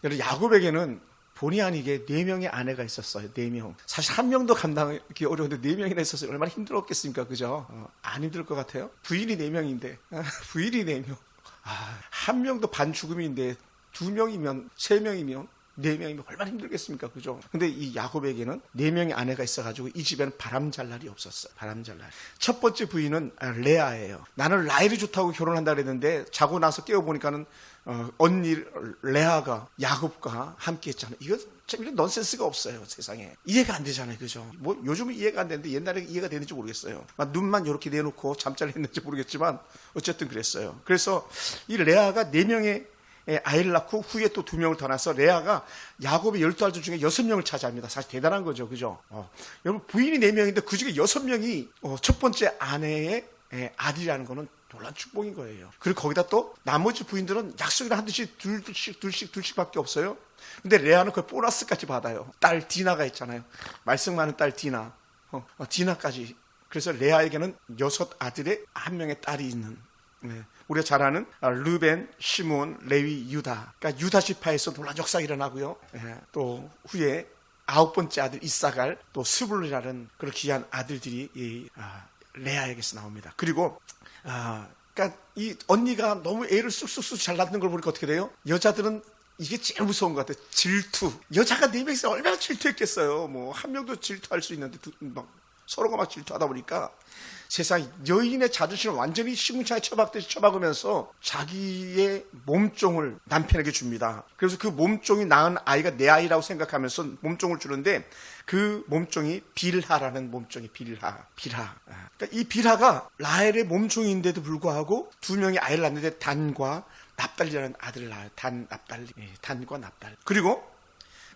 그래서 야곱에게는 본의 아니게 4명의 아내가 있었어요. 4명. 사실 1명도 감당하기 어려운데 4명이나 있었어요. 얼마나 힘들었겠습니까? 그죠? 안 힘들 것 같아요? 부인이 4명인데, 부인이 4명. 1명도 반 죽음인데 2명이면, 3명이면, 4명이면 얼마나 힘들겠습니까? 그죠? 근데 이 야곱에게는 4명의 아내가 있어가지고 이 집에는 바람 잘 날이 없었어요. 바람 잘 날. 첫 번째 부인은 레아예요. 나는 라헬이 좋다고 결혼한다 그랬는데 자고 나서 깨워보니까는 언니 레아가 야곱과 함께 했잖아요. 이거 참 이런 넌센스가 없어요, 세상에. 이해가 안 되잖아요, 그죠? 뭐 요즘은 이해가 안 되는데 옛날에 이해가 되는지 모르겠어요. 눈만 이렇게 내놓고 잠자리 했는지 모르겠지만 어쨌든 그랬어요. 그래서 이 레아가 4명의 아이를 낳고 후에 또 2명을 더 낳아서 레아가 야곱의 12아들 중에 6명을 차지합니다. 사실 대단한 거죠, 그죠? 여러분 부인이 4명인데 그 중에 6명이 첫 번째 아내의 아들이라는 거는 놀란 축복인 거예요. 그리고 거기다 또 나머지 부인들은 약속이라 한듯이 둘씩밖에 없어요. 근데 레아는 그 보너스까지 받아요. 딸 디나가 있잖아요. 말썽 많은 딸 디나. 디나까지. 그래서 레아에게는 6아들의 1명의 딸이 있는. 우리가 잘 아는 르벤, 시몬, 레위, 유다. 그러니까 유다 지파에서 놀란 역사가 일어나고요. 또 후에 9번째 아들 이사갈, 또 스불이라는 그런 귀한 아들들이 이 레아에게서 나옵니다. 그리고 그러니까 이 언니가 너무 애를 쑥쑥쑥 잘 낳는 걸 보니까 어떻게 돼요? 여자들은 이게 제일 무서운 것 같아요. 질투. 여자가 4명이서 얼마나 질투했겠어요. 뭐 1명도 질투할 수 있는데 서로가 막 질투하다 보니까 세상 여인의 자존심을 완전히 시궁창에 처박듯이 처박으면서 자기의 몸종을 남편에게 줍니다. 그래서 그 몸종이 낳은 아이가 내 아이라고 생각하면서 몸종을 주는데 그 몸종이 빌하라는 몸종이 빌하. 그러니까 이 빌하가 라헬의 몸종인데도 불구하고 2명의 아이를 낳는데 단과 납달리라는 아들을 낳아요. 단과 납달. 그리고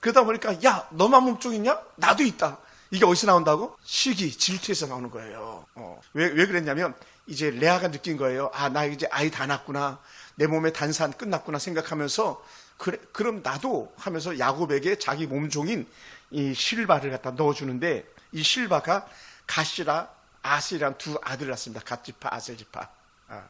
그러다 보니까 야 너만 몸종이냐? 나도 있다. 이게 어디서 나온다고? 시기, 질투에서 나오는 거예요. 왜 그랬냐면 이제 레아가 느낀 거예요. 나 이제 아이 다 낳았구나. 내 몸의 단산 끝났구나 생각하면서 그래, 그럼 나도 하면서 야곱에게 자기 몸종인 이 실바를 갖다 넣어주는데 이 실바가 갓이라 아셀이란 2 아들을 낳습니다. 갓지파, 아셀지파.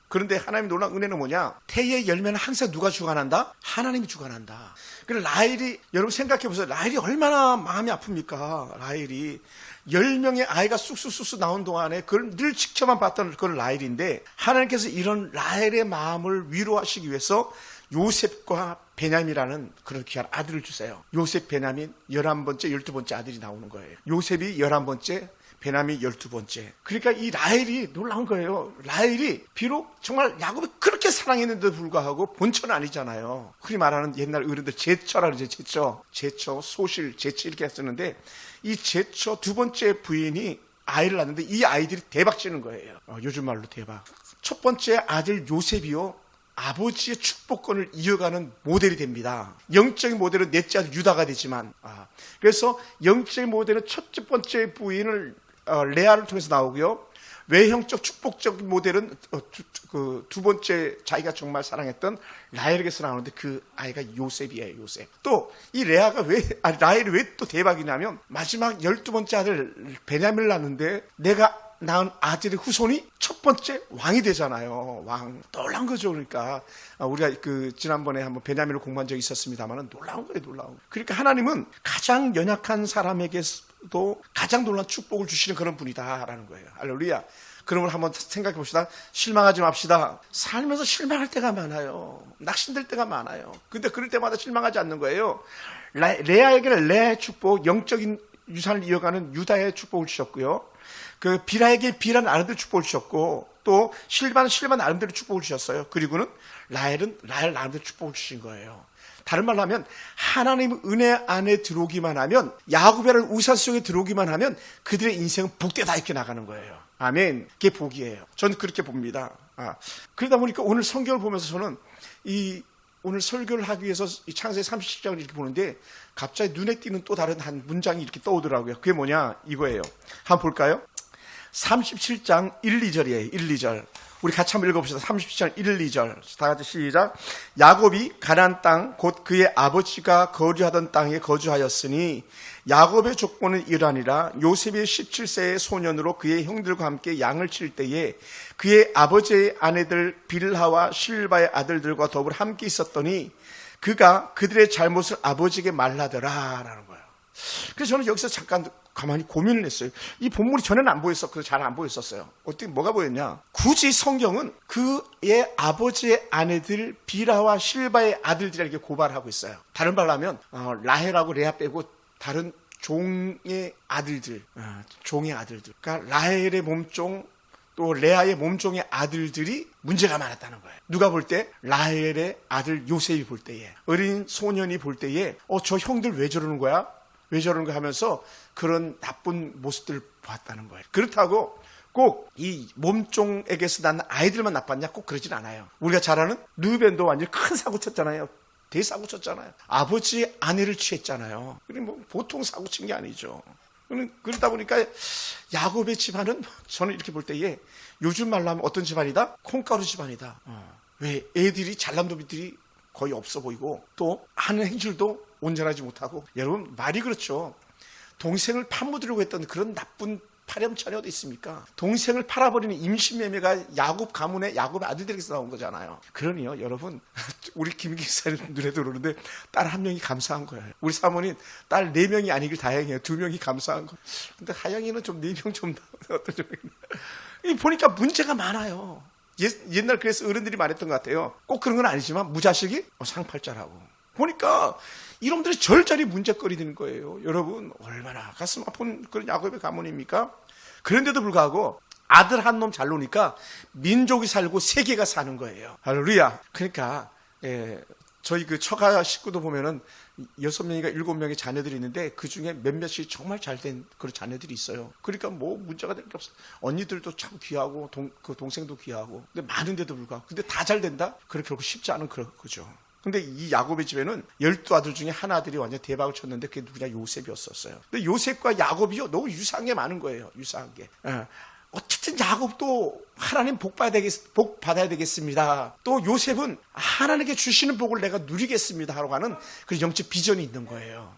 그런데 하나님의 놀라운 은혜는 뭐냐? 태의 열매는 항상 누가 주관한다? 하나님이 주관한다. 그래서 라헬이, 여러분 생각해보세요. 라헬이 얼마나 마음이 아픕니까? 라헬이 10명의 아이가 쑥쑥쑥쑥 나온 동안에 그걸 늘 지켜만 봤던 그런 라헬인데 하나님께서 이런 라헬의 마음을 위로하시기 위해서 요셉과 베냐민이라는 그런 귀한 아들을 주세요. 요셉, 베냐민 11번째, 12번째 아들이 나오는 거예요. 요셉이 11번째, 베냐민 12번째. 그러니까 이 라헬이 놀라운 거예요. 라헬이 비록 정말 야곱을 그렇게 사랑했는데도 불구하고 본처는 아니잖아요. 흔히 말하는 옛날 어른들 제처라 그러죠. 제처, 소실, 제치 이렇게 했었는데 이 제처 2번째 부인이 아이를 낳는데 이 아이들이 대박치는 거예요. 요즘 말로 대박. 첫 번째 아들 요셉이요. 아버지의 축복권을 이어가는 모델이 됩니다. 영적인 모델은 넷째 아들 유다가 되지만 그래서 영적인 모델은 첫 번째 부인을 레아를 통해서 나오고요. 외형적 축복적 모델은 그 2번째 자기가 정말 사랑했던 라헬에게서 나오는데 그 아이가 요셉이에요. 요셉. 또 이 레아가 라헬이 왜 또 대박이냐면 마지막 12번째 아들 베냐민을 낳는데 내가 낳은 아들의 후손이 첫 번째 왕이 되잖아요. 왕. 놀라운 거죠. 그러니까 우리가 지난번에 한번 베냐민을 공부한 적이 있었습니다만 놀라운 거예요. 놀라운. 그러니까 하나님은 가장 연약한 사람에게도 가장 놀라운 축복을 주시는 그런 분이다라는 거예요. 할렐루야. 그러면 한번 생각해 봅시다. 실망하지 맙시다. 살면서 실망할 때가 많아요. 낙심될 때가 많아요. 근데 그럴 때마다 실망하지 않는 거예요. 레아에게는 레아의 축복, 영적인 유산을 이어가는 유다의 축복을 주셨고요. 그 빌하에게 빌한 아름대로 축복을 주셨고 또 실바는 실바 아름대로 축복을 주셨어요. 그리고는 라헬은 라헬 아름대로 축복을 주신 거예요. 다른 말로 하면 하나님의 은혜 안에 들어오기만 하면 야곱이라는 우산 속에 들어오기만 하면 그들의 인생은 복되다 이렇게 나가는 거예요. 아멘. 그게 복이에요. 저는 그렇게 봅니다. 그러다 보니까 오늘 성경을 보면서 저는 오늘 설교를 하기 위해서 이 창세기 37장을 이렇게 보는데 갑자기 눈에 띄는 또 다른 한 문장이 이렇게 떠오더라고요. 그게 뭐냐? 이거예요. 한번 볼까요? 37장 1, 2절이에요. 1, 2절. 우리 같이 한번 읽어봅시다. 37장 1, 2절. 다 같이 시작. 야곱이 가나안 땅 곧 그의 아버지가 거주하던 땅에 거주하였으니 야곱의 족보는 이러하니라. 요셉이 17세의 소년으로 그의 형들과 함께 양을 칠 때에 그의 아버지의 아내들 빌하와 실바의 아들들과 더불어 함께 있었더니 그가 그들의 잘못을 아버지에게 말하더라라는 거예요. 그래서 저는 여기서 잠깐 가만히 고민을 했어요. 이 본문이 전에는 안 보였었고 잘 안 보였었어요. 어떻게 뭐가 보였냐? 굳이 성경은 그의 아버지의 아내들 비라와 실바의 아들들에게 고발하고 있어요. 다른 말로 하면 라헬하고 레아 빼고 다른 종의 아들들, 그러니까 라헬의 몸종 또 레아의 몸종의 아들들이 문제가 많았다는 거예요. 누가 볼 때? 라헬의 아들 요셉이 볼 때에, 어린 소년이 볼 때에 저 형들 왜 저러는 거야? 왜 저러는 거 하면서 그런 나쁜 모습들을 봤다는 거예요. 그렇다고 꼭 이 몸종에게서 난 아이들만 나빴냐? 꼭 그러진 않아요. 우리가 잘 아는 루벤도 완전히 큰 사고 쳤잖아요. 대사고 쳤잖아요. 아버지의 아내를 취했잖아요. 뭐 보통 사고 친 게 아니죠. 그러다 보니까 야곱의 집안은 저는 이렇게 볼 때에 요즘 말로 하면 어떤 집안이다? 콩가루 집안이다. 왜? 애들이 잘남도비들이 거의 없어 보이고 또 하는 행실도 온전하지 못하고, 여러분 말이 그렇죠. 동생을 파묻으려고 했던 그런 나쁜 파렴치한이 어디 있습니까? 동생을 팔아버리는 임신매매가 야곱 가문의 야곱의 아들들에게서 나온 거잖아요. 그러니요 여러분, 우리 김 기사님 눈에 들어오는데 딸 한 명이 감사한 거예요. 우리 사모님 딸 4명이 아니길 다행이에요. 2명이 감사한 거예요. 근데 하영이는 좀 4명 좀 어떤 좀 보니까 문제가 많아요. 옛날 그래서 어른들이 말했던 것 같아요. 꼭 그런 건 아니지만 무자식이 상팔자라고. 보니까 이놈들이 절절히 문제거리 되는 거예요. 여러분 얼마나 가슴 아픈 그런 야곱의 가문입니까? 그런데도 불구하고 아들 한 놈 잘 노니까 민족이 살고 세계가 사는 거예요. 할렐루야. 그러니까 저희 그 처가 식구도 보면은 6명인가 7명의 자녀들이 있는데 그 중에 몇몇이 정말 잘된 그런 자녀들이 있어요. 그러니까 뭐 문제가 될 게 없어요. 언니들도 참 귀하고 그 동생도 귀하고. 근데 많은데도 불구하고. 근데 다 잘 된다? 그렇게 결국 쉽지 않은 거죠. 근데 이 야곱의 집에는 12아들 중에 한 아들이 완전 대박을 쳤는데 그게 누구냐? 요셉이었었어요. 근데 요셉과 야곱이요 너무 유사한 게 많은 거예요. 유사한 게. 어쨌든 야곱도 하나님 복 받아야 되겠습니다. 또 요셉은 하나님께 주시는 복을 내가 누리겠습니다 하고 하는 그 영적 비전이 있는 거예요.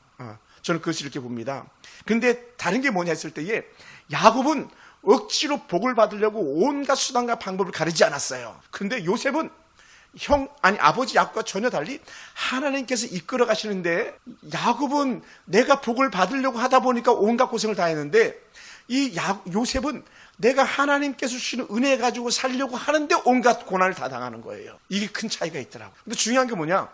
저는 그것을 이렇게 봅니다. 근데 다른 게 뭐냐 했을 때에 야곱은 억지로 복을 받으려고 온갖 수단과 방법을 가리지 않았어요. 근데 요셉은 아버지 야곱과 전혀 달리 하나님께서 이끌어 가시는데, 야곱은 내가 복을 받으려고 하다 보니까 온갖 고생을 다 했는데 이 요셉은 내가 하나님께서 주시는 은혜 가지고 살려고 하는데 온갖 고난을 다 당하는 거예요. 이게 큰 차이가 있더라고요. 근데 중요한 게 뭐냐?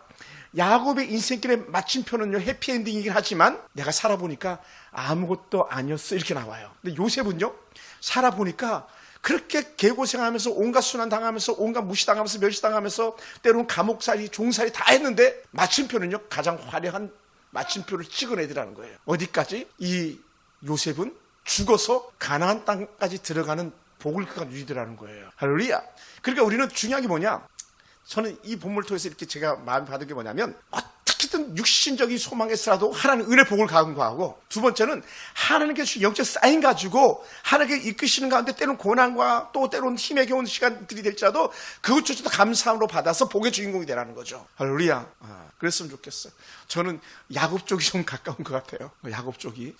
야곱의 인생길의 마침표는요 해피엔딩이긴 하지만 내가 살아보니까 아무것도 아니었어 이렇게 나와요. 근데 요셉은요 살아보니까 그렇게 개고생하면서 온갖 순환 당하면서 온갖 무시당하면서 멸시당하면서 때로는 감옥살이 종살이 다 했는데 마침표는요 가장 화려한 마침표를 찍어내더라는 거예요. 어디까지? 이 요셉은 죽어서 가나안 땅까지 들어가는 복을 그가 누리더라는 거예요. 할렐루야. 그러니까 우리는 중요한 게 뭐냐? 저는 이 본문을 통해서 이렇게 제가 마음 받은 게 뭐냐면, 어떻게든 육신적인 소망에서라도 하나님 은혜 복을 간구하고, 두 번째는 하나님께서 주신 영적 사인 가지고 하나님께 이끄시는 가운데 때로는 고난과 또 때로는 힘에 겨운 시간들이 될지라도 그것조차도 감사함으로 받아서 복의 주인공이 되라는 거죠. 할렐루야. 그랬으면 좋겠어요. 저는 야곱 쪽이 좀 가까운 것 같아요. 야곱 쪽이.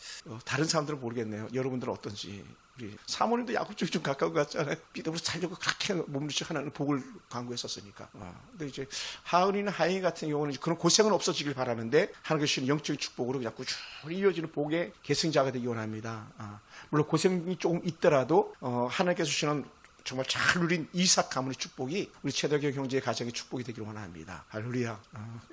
다른 사람들은 모르겠네요. 여러분들은 어떤지. 우리 사모님도 야곱 쪽이 좀 가까운 것 같잖아요. 믿음으로 살려고 그렇게 몸부림치 하나는 복을 간구했었으니까. 근데 이제 하은이나 하영이 같은 경우는 그런 고생은 없어지길 바라는데 하나님께서 주시는 영적인 축복으로 자꾸 쭉 이어지는 복의 계승자가 되기 원합니다. 물론 고생이 조금 있더라도 하나님께서 주시는 정말 잘 누린 이삭 가문의 축복이 우리 최덕경 형제의 가정의 축복이 되기를 원합니다. 할렐루야.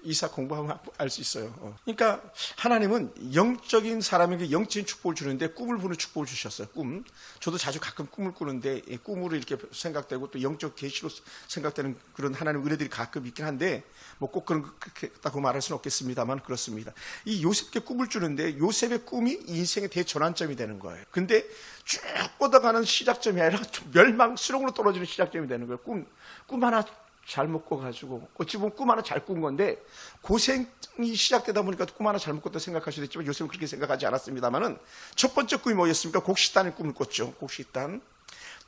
이삭 공부하면 알 수 있어요. 그러니까 하나님은 영적인 사람에게 영적인 축복을 주는데 꿈을 부는 축복을 주셨어요. 꿈. 저도 자주 가끔 꿈을 꾸는데 꿈으로 이렇게 생각되고 또 영적 계시로 생각되는 그런 하나님 은혜들이 가끔 있긴 한데 뭐 꼭 그렇다고 말할 수는 없겠습니다만 그렇습니다. 이 요셉께 꿈을 주는데 요셉의 꿈이 인생의 대전환점이 되는 거예요. 근데 쭉 뻗어가는 시작점이 아니라 멸망수렁으로 떨어지는 시작점이 되는 거예요. 꿈 하나 잘못 꿔가지고 어찌 보면 꿈 하나 잘 꾼 건데 고생이 시작되다 보니까 꿈 하나 잘못 꿨다 생각할 수도 있지만 요셉은 그렇게 생각하지 않았습니다만은 첫 번째 꿈이 뭐였습니까? 곡식단의 꿈을 꿨죠. 곡식단.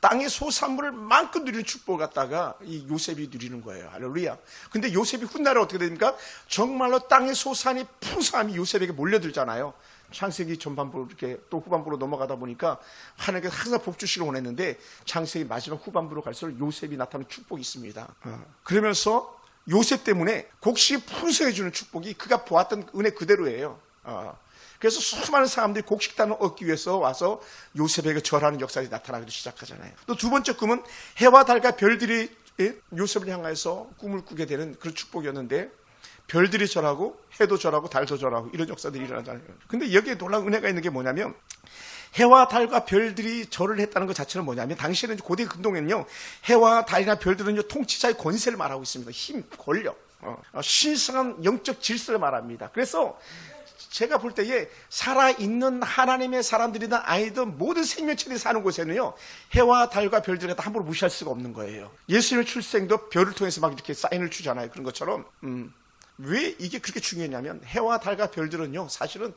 땅의 소산물을 마음껏 누리는 축복을 갖다가 이 요셉이 누리는 거예요. 할렐루야. 근데 요셉이 훗날에 어떻게 됩니까? 정말로 땅의 소산이 풍성함이 요셉에게 몰려들잖아요. 창세기 전반부로 이렇게 또 후반부로 넘어가다 보니까 하나님께서 항상 복 주시길 원했는데 창세기 마지막 후반부로 갈수록 요셉이 나타나는 축복이 있습니다. 그러면서 요셉 때문에 곡식이 풍성해지는 축복이 그가 보았던 은혜 그대로예요. 그래서 수많은 사람들이 곡식단을 얻기 위해서 와서 요셉에게 절하는 역사가 나타나기도 시작하잖아요. 또 두 번째 꿈은 해와 달과 별들이 요셉을 향해서 꿈을 꾸게 되는 그런 축복이었는데, 별들이 절하고 해도 절하고 달도 절하고 이런 역사들이 일어나잖아요. 근데 여기에 놀라운 은혜가 있는 게 뭐냐면, 해와 달과 별들이 절을 했다는 것 자체는 뭐냐면, 당시에는 고대 근동에는요, 해와 달이나 별들은요, 통치자의 권세를 말하고 있습니다. 힘, 권력, 신성한 영적 질서를 말합니다. 그래서 제가 볼 때에 살아있는 하나님의 사람들이나 아이든 모든 생명체들이 사는 곳에는요, 해와 달과 별들을 다 함부로 무시할 수가 없는 거예요. 예수님의 출생도 별을 통해서 막 이렇게 사인을 주잖아요. 그런 것처럼 왜 이게 그렇게 중요했냐면, 해와 달과 별들은요, 사실은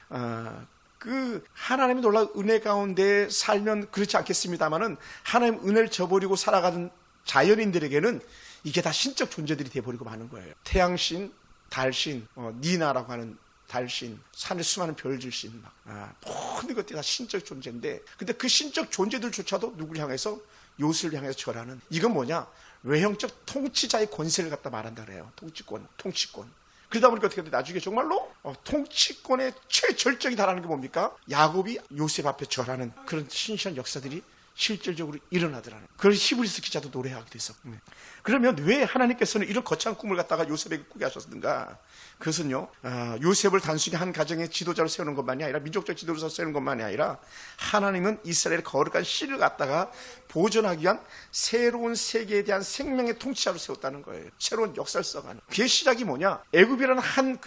그 하나님의 놀라운 은혜 가운데 살면 그렇지 않겠습니다만은, 하나님 은혜를 저버리고 살아가는 자연인들에게는 이게 다 신적 존재들이 돼버리고 마는 거예요. 태양신, 달신, 니나라고 하는 달신, 산에 수많은 별들신, 모든 것들이 다 신적 존재인데, 근데 그 신적 존재들조차도 누구를 향해서? 요셉을 향해서 절하는, 이건 뭐냐? 외형적 통치자의 권세를 갖다 말한다 그래요. 통치권. 그러다 보니까 어떻게 돼? 나중에 정말로 통치권의 최절정이 달하는 게 뭡니까? 야곱이 요셉 앞에 절하는 그런 신시한 역사들이 실질적으로 일어나더라는, 그걸 히브리서 기자도 노래하게 됐어. 그러면 왜 하나님께서는 이런 거창한 꿈을 갖다가 요셉에게 꾸게 하셨는가? 그것은요, 요셉을 단순히 한 가정의 지도자로 세우는 것만이 아니라, 민족적 지도자로 세우는 것만이 아니라, 하나님은 이스라엘의 거룩한 씨를 갖다가 보존하기 위한 새로운 세계에 대한 생명의 통치자로 세웠다는 거예요. 새로운 역사를 써가는. 그의 시작이 뭐냐? 애굽이라는 한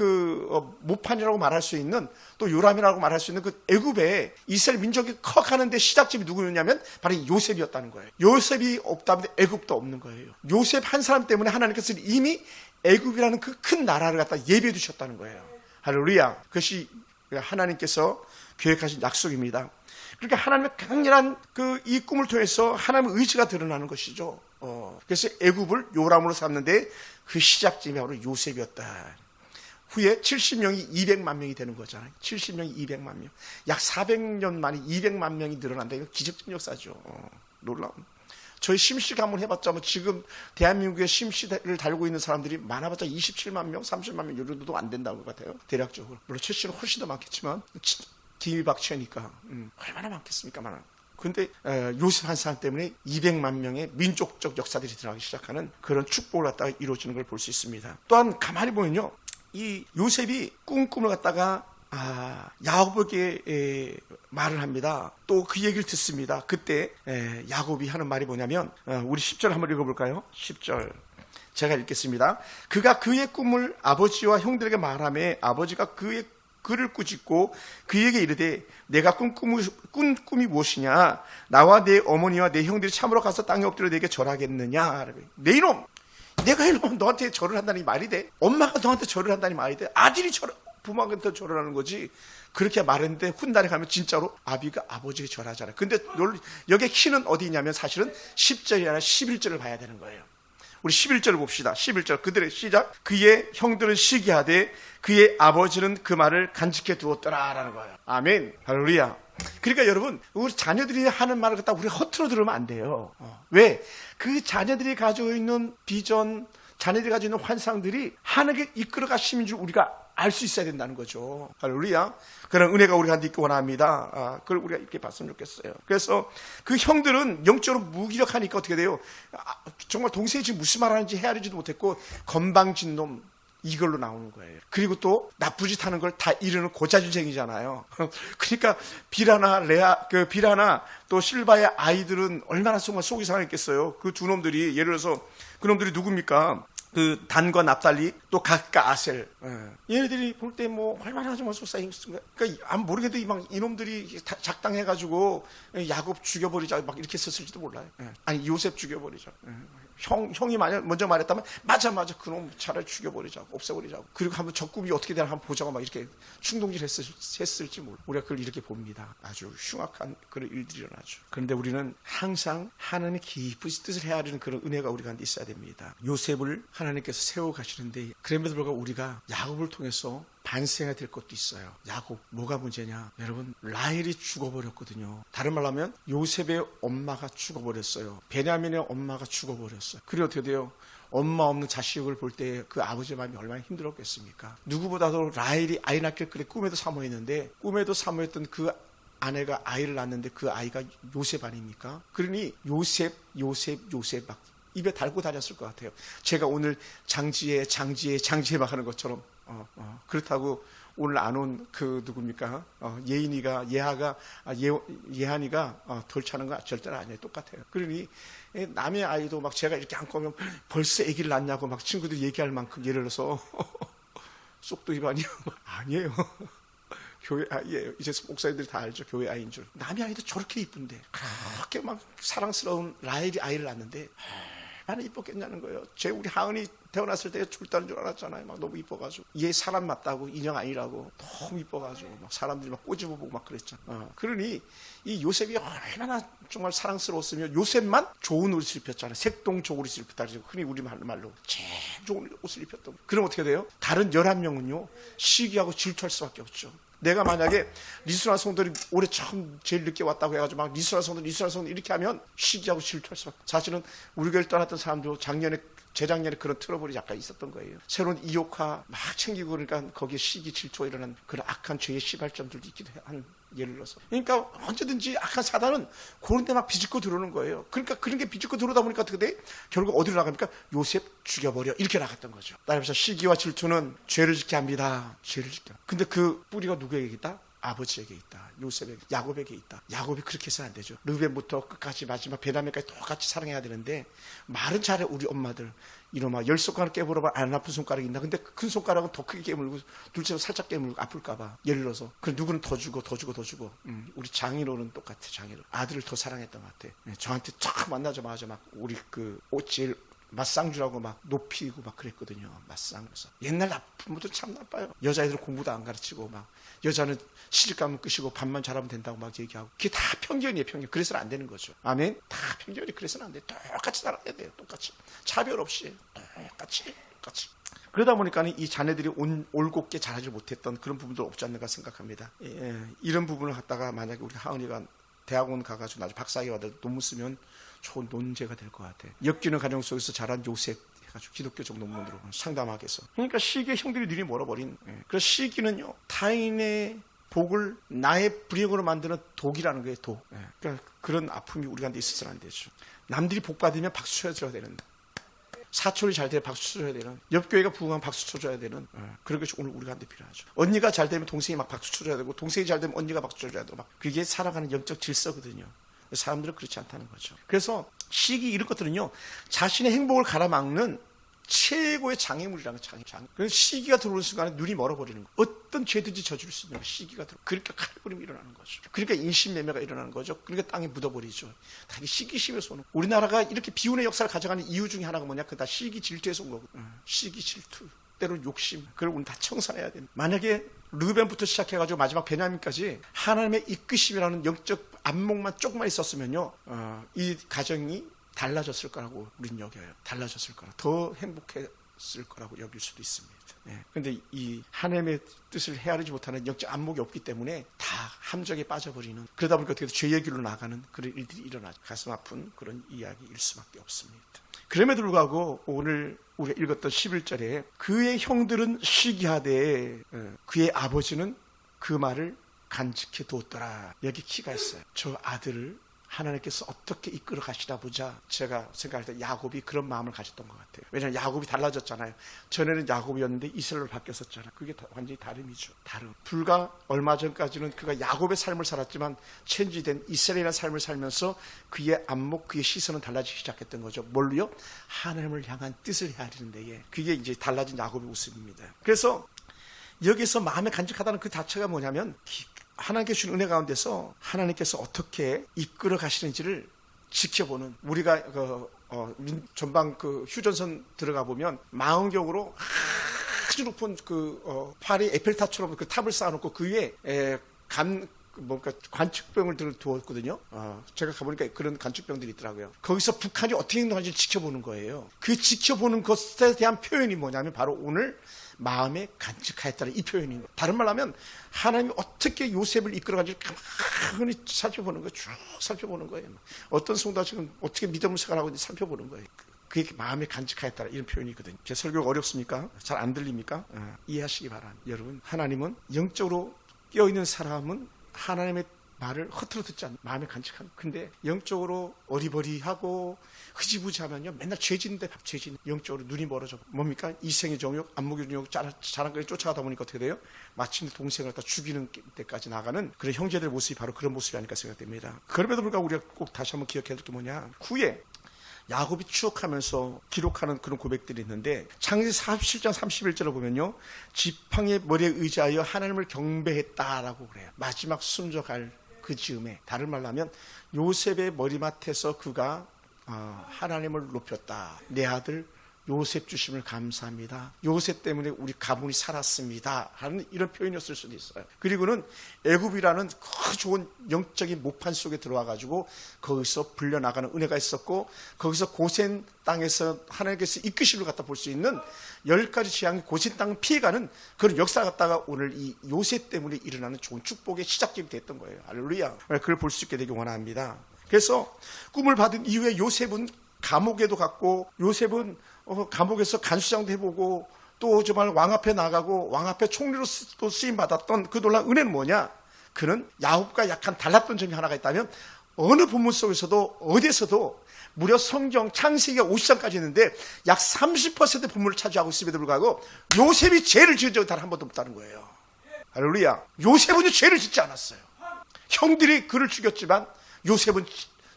모판이라고 말할 수 있는, 또 요람이라고 말할 수 있는 그 애굽에 이스라엘 민족이 커가는데 시작점이 누구였냐면 바로 요셉이었다는 거예요. 요셉이 없다면 애굽도 없는 거예요. 요셉 한 사람 때문에 하나님께서 이미 애굽이라는 그 큰 나라를 갖다 예비해 두셨다는 거예요. 할렐루야. 그것이 하나님께서 계획하신 약속입니다. 그러니까 하나님의 강렬한 이 꿈을 통해서 하나님의 의지가 드러나는 것이죠. 그래서 애굽을 요람으로 삼는데 그 시작점이 바로 요셉이었다. 후에 70명이 200만 명이 되는 거잖아요. 70명이 200만 명. 약 400년 만에 200만 명이 늘어난다. 이거 기적적 역사죠. 놀라운. 저희 심씨 가문 해봤자 지금 대한민국의 심씨를 달고 있는 사람들이 많아봤자 27만 명, 30만 명 이 정도도 안 된다는 것 같아요. 대략적으로. 물론 최 씨는 훨씬 더 많겠지만 기밀박치니까 얼마나 많겠습니까? 근데 요셉 한 사람 때문에 200만 명의 민족적 역사들이 들어가기 시작하는 그런 축복을 갖다가 이루어지는 걸 볼 수 있습니다. 또한 가만히 보면요, 이 요셉이 꿈을 갖다가 야곱에게 말을 합니다. 또 그 얘기를 듣습니다. 그때 야곱이 하는 말이 뭐냐면, 우리 10절 한번 읽어볼까요? 10절 제가 읽겠습니다. 그가 그의 꿈을 아버지와 형들에게 말하며 아버지가 그의 그를 꾸짖고 그에게 이르되, 내가 꾼 꿈이 무엇이냐? 나와 내 어머니와 내 형들이 참으로 가서 땅에 엎드려 내게 절하겠느냐? 내 이놈, 내가 이놈 너한테 절을 한다는 이 말이 돼? 엄마가 너한테 절을 한다는 말이 돼? 아들이 부모한테 절을 하는 거지. 그렇게 말했는데 훗날에 가면 진짜로 아비가 아버지에게 절하잖아요. 근데 여기에 키는 어디 있냐면 사실은 10절이 아니라 11절을 봐야 되는 거예요. 우리 11절을 봅시다. 11절 그들의 시작. 그의 형들은 시기하되 그의 아버지는 그 말을 간직해 두었더라라는 거예요. 아멘. 할렐루야. 그러니까 여러분, 우리 자녀들이 하는 말을 갖다 우리 허투루 들으면 안 돼요. 왜? 그 자녀들이 가지고 있는 비전, 자녀들이 가지고 있는 환상들이 하나님께 이끌어 가심인 줄 우리가 알 수 있어야 된다는 거죠. 할렐루야. 그런 은혜가 우리한테 있기 원합니다. 그걸 우리가 이렇게 봤으면 좋겠어요. 그래서 그 형들은 영적으로 무기력하니까 어떻게 돼요? 정말 동생이 지금 무슨 말 하는지 헤아리지도 못했고 건방진 놈, 이걸로 나오는 거예요. 그리고 또 나쁜 짓 하는 걸 다 이루는 고자질쟁이잖아요. 그러니까 비라나 또 실바의 아이들은 얼마나 정말 속이 상했겠어요. 그 두 놈들이, 예를 들어서 그 놈들이 누굽니까? 그 단과 납달리, 또 gad과 아셀. 얘네들이 볼 때 얼마나 정말 속상했을까. 그러니까 모르게도 이놈들이 작당해가지고 야곱 죽여버리자 막 이렇게 썼을지도 몰라요. 아니 요셉 죽여버리자. 형이 먼저 말했다면 맞아 그놈 차라리 죽여버리자고, 없애버리자고. 그리고 한번 저 꿈이 어떻게 되나 한번 보자고 막 이렇게 충동질했을지 몰라. 우리가 그걸 이렇게 봅니다. 아주 흉악한 그런 일들이 일어나죠. 그런데 우리는 항상 하나님의 깊은 뜻을 헤아리는 그런 은혜가 우리 가운데 있어야 됩니다. 요셉을 하나님께서 세워가시는데, 그럼에도 불구하고 우리가 야곱을 통해서 반성해야 될 것도 있어요. 야곱, 뭐가 문제냐? 여러분, 라헬이 죽어버렸거든요. 다른 말로 하면 요셉의 엄마가 죽어버렸어요. 베냐민의 엄마가 죽어버렸어요. 그리고 어떻게 돼요? 엄마 없는 자식을 볼 때 그 아버지의 마음이 얼마나 힘들었겠습니까? 누구보다도 라헬이 아이 낳길 그래 꿈에도 사모했는데 꿈에도 사모했던 그 아내가 아이를 낳았는데 그 아이가 요셉 아닙니까? 그러니 요셉 막 입에 달고 다녔을 것 같아요. 제가 오늘 장지에 막 하는 것처럼 그렇다고 오늘 안 온 그 누굽니까? 예한이가 덜 차는 거 절대로 아니에요. 똑같아요. 그러니 남의 아이도 막 제가 이렇게 안고 오면 벌써 아기를 낳냐고 막 친구들이 얘기할 만큼 예를 들어서 쏙도 입아니요? 아니에요. 교회 아이예요. 이제 목사님들이 다 알죠. 교회 아이인 줄. 남의 아이도 저렇게 이쁜데 그렇게 막 사랑스러운 라헬이 아이를 낳는데 나는 이뻤겠냐는 거예요. 우리 하은이 태어났을 때 출단인 줄 알았잖아요. 막 너무 이뻐가지고 얘 사람 맞다고 인형 아니라고 너무 이뻐가지고 막 사람들이 막 꼬집어보고 막 그랬잖아. 그러니 이 요셉이 얼마나 정말 사랑스러웠으면 요셉만 좋은 옷을 입혔잖아요. 색동 좋은 옷을 입혔다. 흔히 우리 말로 제일 좋은 옷을 입혔던 거예요. 그럼 어떻게 돼요? 다른 11명은요 시기하고 질투할 수밖에 없죠. 내가 만약에 리스나 성도들이 올해 처음 제일 늦게 왔다고 해가지고 막 리스나 성도 이렇게 하면 시기하고 질투할 수밖에. 사실은 우리 교회를 떠났던 사람도 재작년에 그런 트러블이 약간 있었던 거예요. 새로운 이옥화 막 챙기고 그러니까 거기에 시기 질투가 일어난 그런 악한 죄의 시발점들도 있기도 한 예를 들어서. 그러니까 언제든지 악한 사단은 그런 데 막 비집고 들어오는 거예요. 그러니까 그런 게 비집고 들어오다 보니까 어떻게 돼? 결국 어디로 나갑니까? 요셉 죽여버려. 이렇게 나갔던 거죠. 따라서 시기와 질투는 죄를 짓게 합니다. 죄를 짓게 합니다. 근데 그 뿌리가 누구에게 있다? 아버지에게 있다. 요셉에게, 야곱에게 있다. 야곱이 그렇게 해서는 안 되죠. 르벤부터 끝까지 마지막 베냐민까지 똑같이 사랑해야 되는데 말은 잘해 우리 엄마들. 이놈아 10손가락 깨물어봐 안 아픈 손가락이 있나. 근데 큰 손가락은 더 크게 깨물고 둘째는 살짝 깨물고 아플까봐 예를 들어서. 그럼 누구는 더 주고 우리 장인어른 똑같아. 장인어른 아들을 더 사랑했던 것 같아. 저한테 쫙 만나자마자 막 우리 그 제일 맞상주라고 막 높이고 막 그랬거든요. 맞상주에서. 옛날 나쁜 분들 참 나빠요. 여자애들 공부도 안 가르치고 막 여자는 시집가면 끝이고 밥만 잘하면 된다고 막 얘기하고. 그게 다 편견이에요. 편견. 그래서는 안 되는 거죠. 아멘. 다 편견이. 그래서는 안 돼. 똑같이 살아야 돼요. 똑같이. 차별 없이 똑같이. 그러다 보니까 이 자네들이 올곧게 잘하지 못했던 그런 부분도 없지 않는가 생각합니다. 이런 부분을 갖다가 만약에 우리 하은이가 대학원 가가지고 나중에 박사학위 받아 논문 쓰면 좋은 논제가 될 것 같아. 엮이는 가정 속에서 자란 요셉 해가지고 기독교적 논문으로 상담하게 해서. 그러니까 시기의 형들이 눈이 멀어버린. 그래서 시기는요 타인의 복을 나의 불이익으로 만드는 독이라는 거예요. 독. 그러니까 그런 아픔이 우리한테 있어서는 안 되죠. 남들이 복 받으면 박수 쳐줘야 되는. 사촌이 잘 되면 박수 쳐줘야 되는. 옆 교회가 부흥하면 박수 쳐줘야 되는. 그런 것이 오늘 우리한테 필요하죠. 언니가 잘 되면 동생이 막 박수 쳐줘야 되고 동생이 잘 되면 언니가 박수 쳐줘야 되고 막 그게 살아가는 영적 질서거든요. 사람들은 그렇지 않다는 거죠. 그래서 시기 이런 것들은요 자신의 행복을 가로막는 최고의 장애물이라는 거예요. 장애. 그래서 시기가 들어오는 순간에 눈이 멀어버리는 거예요. 어떤 죄든지 저지를 수 있는 시기가 들어. 그러니까 칼부림이 일어나는 거죠. 그러니까 인신매매가 일어나는 거죠. 그러니까 땅에 묻어버리죠. 다 이게 시기심에서 오는. 우리나라가 이렇게 비운의 역사를 가져가는 이유 중에 하나가 뭐냐? 그 다 시기 질투에서 온 거거든요. 시기 질투. 때로는 욕심. 그걸 우리는 다 청산해야 됩니다. 만약에 르벤부터 시작해가지고 마지막 베냐민까지 하나님의 이끄심이라는 영적 안목만 조금만 있었으면요, 이 가정이 달라졌을 거라고 우리는 여겨요. 달라졌을 거라. 더 행복했을 거라고 여길 수도 있습니다. 그런데 이 하나님의 뜻을 헤아리지 못하는 영적 안목이 없기 때문에 다 함정에 빠져버리는. 그러다 보니까 어떻게 죄의 길로 나가는 그런 일들이 일어나죠. 가슴 아픈 그런 이야기일 수밖에 없습니다. 그럼에도 불구하고 오늘 우리가 읽었던 11절에 그의 형들은 시기하되 그의 아버지는 그 말을 간직해 두었더라. 여기 키가 있어요. 저 아들을 하나님께서 어떻게 이끌어 가시다 보자 제가 생각할 때 야곱이 그런 마음을 가졌던 것 같아요. 왜냐하면 야곱이 달라졌잖아요. 전에는 야곱이었는데 이스라엘로 바뀌었었잖아요. 그게 완전히 다름이죠. 다름. 불과 얼마 전까지는 그가 야곱의 삶을 살았지만 체인지된 이스라엘의 삶을 살면서 그의 안목, 그의 시선은 달라지기 시작했던 거죠. 뭘로요? 하나님을 향한 뜻을 헤아리는 데에. 그게 이제 달라진 야곱의 모습입니다. 그래서 여기서 마음에 간직하다는 그 자체가 뭐냐면 하나님께 주신 은혜 가운데서 하나님께서 어떻게 이끌어 가시는지를 지켜보는. 우리가 전방 그 휴전선 들어가 보면 망원경으로 아주 높은 파리 에펠탑처럼 그 탑을 쌓아놓고 그 위에 관측병을 두었거든요. 제가 가보니까 그런 관측병들이 있더라고요. 거기서 북한이 어떻게 행동하는지 지켜보는 거예요. 그 지켜보는 것에 대한 표현이 뭐냐면 바로 오늘 마음에 간직하였다는 이 표현입니다. 다른 말로 하면 하나님이 어떻게 요셉을 이끌어가는지 가만히 살펴보는 거예요. 쭉 살펴보는 거예요. 어떤 성도가 지금 어떻게 믿음을 생활하고 있는지 살펴보는 거예요. 그게 마음에 간직하였다 이런 표현이거든요. 제 설교가 어렵습니까? 잘 안 들립니까? 이해하시기 바랍니다. 여러분, 하나님은 영적으로 깨어있는 사람은 하나님의 말을 허투루 듣지 않는 마음에 간직하는. 근데 영적으로 어리버리하고 흐지부지하면요 맨날 죄짓는데 죄짓는. 영적으로 눈이 멀어져. 뭡니까? 이생의 정욕, 안목의 정욕, 자랑까지 쫓아가다 보니까 어떻게 돼요? 마침내 동생을 갖다 죽이는 데까지 나가는 그런 형제들의 모습이 바로 그런 모습이 아닐까 생각됩니다. 그럼에도 불구하고 우리가 꼭 다시 한번 기억해야 될 게 뭐냐? 후에 야곱이 추억하면서 기록하는 그런 고백들이 있는데 창세기 47장 31절을 보면요, 지팡이의 머리에 의지하여 하나님을 경배했다라고 그래요. 마지막 순적할 그 즈음에, 다른 말로 하면 요셉의 머리맡에서 그가 하나님을 높였다. 내 아들 요셉 주심을 감사합니다. 요셉 때문에 우리 가문이 살았습니다. 하는 이런 표현이었을 수도 있어요. 그리고는 애굽이라는 그 좋은 영적인 모판 속에 들어와가지고 거기서 불려나가는 은혜가 있었고, 거기서 고센 땅에서 하나님께서 이끄심을 갖다 볼 수 있는 10가지 재앙이 고센 땅을 피해가는 그런 역사가 갖다가 오늘 이 요셉 때문에 일어나는 좋은 축복의 시작점이 됐던 거예요. 할렐루야. 그걸 볼 수 있게 되기 원합니다. 그래서 꿈을 받은 이후에 요셉은 감옥에도 갔고, 요셉은 감옥에서 간수장도 해보고, 또 정말 왕 앞에 나가고 왕 앞에 총리로 또 쓰임 받았던 그 놀라운 은혜는 뭐냐? 그는 야곱과 약간 달랐던 점이 하나가 있다면, 어느 본문 속에서도 어디에서도 무려 성경 창세기가 50장까지 있는데 약 30%의 본문을 차지하고 있음에도 불구하고 요셉이 죄를 지은 적은 단 한 번도 없다는 거예요. 할렐루야. 요셉은 죄를 짓지 않았어요. 형들이 그를 죽였지만 요셉은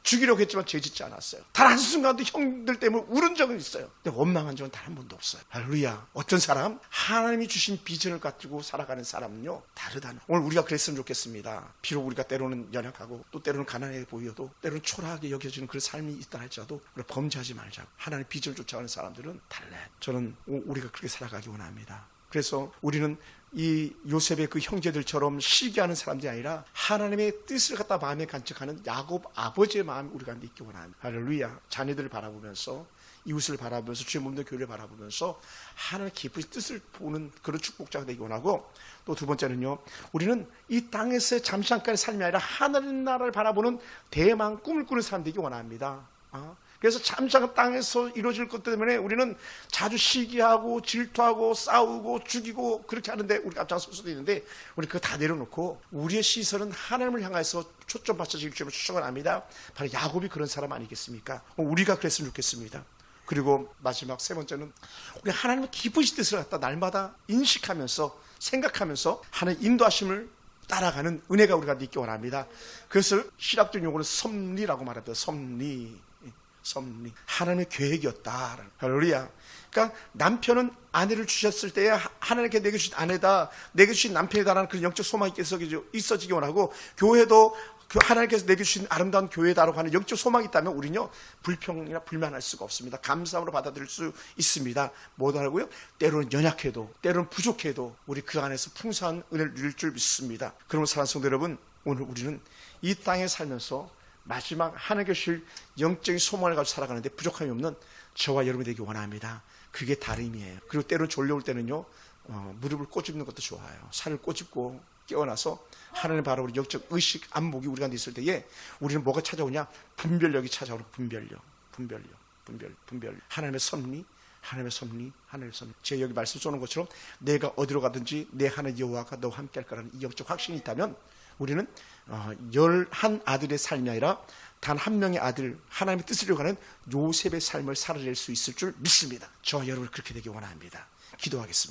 죽이려고 했지만 죄 짓지 않았어요. 단 한순간도 형들 때문에 울은 적은 있어요. 근데 원망한 적은 단 한 번도 없어요. 할렐루야. 어떤 사람? 하나님이 주신 비전을 가지고 살아가는 사람은요 다르다는. 오늘 우리가 그랬으면 좋겠습니다. 비록 우리가 때로는 연약하고 또 때로는 가난해 보여도 때로는 초라하게 여겨지는 그런 삶이 있다 할지라도 우리가 범죄하지 말자고. 하나님 비전을 쫓아가는 사람들은 달라요. 저는 우리가 그렇게 살아가기 원합니다. 그래서 우리는 이 요셉의 그 형제들처럼 시기하는 사람들이 아니라 하나님의 뜻을 갖다 마음에 간직하는 야곱 아버지의 마음이 우리 가운데 있기 원합니다. 할렐루야. 자녀들을 바라보면서, 이웃을 바라보면서, 주의 몸된 교회를 바라보면서 하나님의 깊은 뜻을 보는 그런 축복자가 되기 원하고, 또 두 번째는요, 우리는 이 땅에서의 잠시간의 삶이 아니라 하나님 나라를 바라보는 대망 꿈을 꾸는 사람 되기 원합니다. 그래서 잠깐 땅에서 이루어질 것 때문에 우리는 자주 시기하고 질투하고 싸우고 죽이고 그렇게 하는데 우리가 앞장설 수도 있는데, 우리 그거 다 내려놓고 우리의 시선은 하나님을 향해서 초점 맞춰질 줄을 축원합니다. 바로 야곱이 그런 사람 아니겠습니까? 우리가 그랬으면 좋겠습니다. 그리고 마지막 세 번째는 우리 하나님의 기쁘신 뜻을 갖다 날마다 인식하면서 생각하면서 하나님의 인도하심을 따라가는 은혜가 우리가 있기 원합니다. 그것을 신학적 용어는 섭리라고 말합니다. 섭리. 하나님의 계획이었다. 할렐루야. 그러니까 남편은 아내를 주셨을 때에 하나님께 내게 주신 아내다, 내게 주신 남편이다라는 그런 영적 소망이 있어지기 원하고, 교회도 하나님께서 내게 주신 아름다운 교회다라고 하는 영적 소망이 있다면 우리는요 불평이나 불만할 수가 없습니다. 감사함으로 받아들일 수 있습니다. 뭐라고요? 때로는 연약해도 때로는 부족해도 우리 그 안에서 풍성한 은혜를 누릴 줄 믿습니다. 그러면 사랑하는 성도 여러분, 오늘 우리는 이 땅에 살면서 마지막 하나님께 주실 영적인 소망을 가지고 살아가는데 부족함이 없는 저와 여러분이 되기 원합니다. 그게 다름이에요. 그리고 때로는 졸려올 때는요 무릎을 꼬집는 것도 좋아요. 살을 꼬집고 깨어나서 하나님 바라보는 영적 의식, 안목이 우리가 있을 때에 우리는 뭐가 찾아오냐? 분별력이 찾아오는. 분별력. 하나님의 섭리. 제 여기 말씀 쏘는 것처럼 내가 어디로 가든지 내 하나님 여호와가 너와 함께 할 거라는 이 영적 확신이 있다면 우리는 11 아들의 삶이 아니라 단 한 명의 아들, 하나님의 뜻을 이루어가는 요셉의 삶을 살아낼 수 있을 줄 믿습니다. 저와 여러분 그렇게 되기 원합니다. 기도하겠습니다.